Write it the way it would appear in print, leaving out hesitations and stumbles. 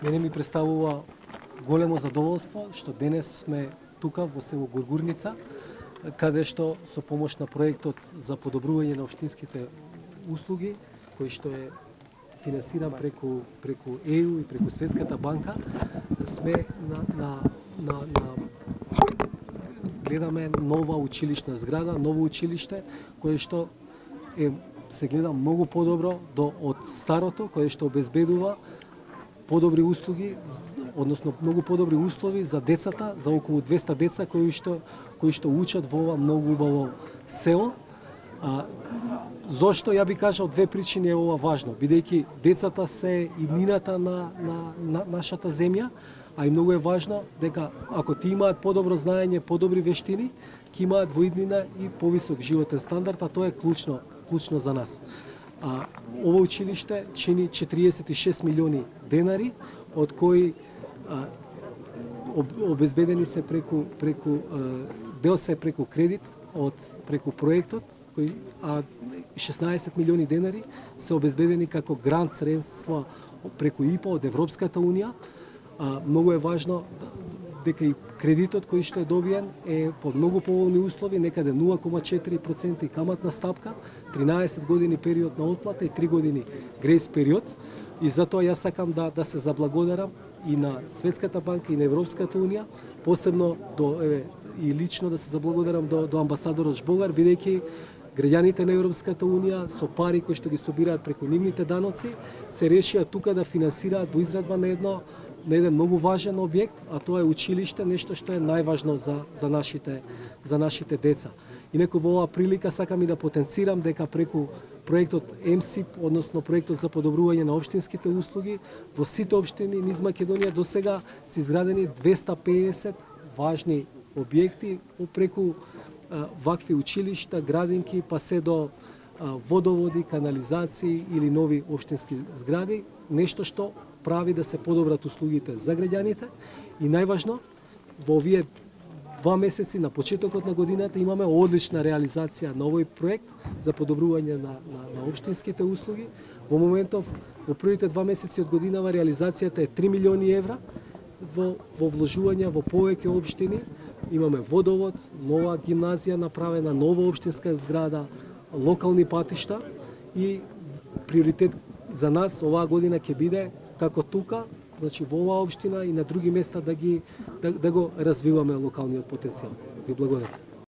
Мене ми представува големо задоволство што денес сме тука во село Горгурница, каде што со помош на проектот за подобрување на општинските услуги, кој што е финансиран преку ЕУ и преку Светската банка, сме гледаме нова училишна зграда, ново училиште, кое што се гледа многу подобро од старото, кое што обезбедува подобри услуги, односно многу подобри услови за децата, за околу 200 деца кои што учат во ова многу убаво село. Зошто? Ја би кажал две причини е ова важно, бидејќи децата се иднината на нашата земја, а и многу е важно дека ако ти имаат подобро знаење, подобри вештини, ќе имаат во иднина и повисок животен стандард, а тоа е клучно за нас. Ова училиште чини 46 милиони денари, од кои обезбедени се преку дел се преку кредит преку проектот, а 16 милиони денари се обезбедени како грант средства преку ИПА од Европската унија. Многу е важно дека и кредитот кој што е добиен е по многу поволни услови, некаде 0,4% каматна стапка, 13 години период на отплата и 3 години грейс период. И затоа јас сакам да се заблагодарам и на Светската банка и на Европската унија, посебно и лично да се заблагодарам до амбасадорот Жбогар, бидејќи граѓаните на Европската унија со пари кои што ги собираат преку нивните даноци се решија тука да финансираат во изградба на еден многу важен објект, а тоа е училиште, нешто што е најважно за нашите деца. Инаку во оваа прилика сакам и да потенцирам дека преку проектот МСИП, односно проектот за подобрување на општинските услуги, во сите општини низ Македонија досега се изградени 250 важни објекти преку вакви училишта, градинки, па се до водоводи, канализации или нови општински згради, нешто што прави да се подобрат услугите за граѓаните и најважно во овие 2 месеци на почетокот на годината имаме одлична реализација на овој проект за подобрување на општинските услуги. Во моментов, во првите 2 месеци од годинава реализацијата е 3 милиони евра во вложувања во повеќе општини. Имаме водовод, нова гимназија направена, нова општинска зграда, локални патишта и приоритет за нас оваа година ќе биде како тука, значи во оваа општина и на други места да го развиваме локалниот потенцијал. Ви благодарам.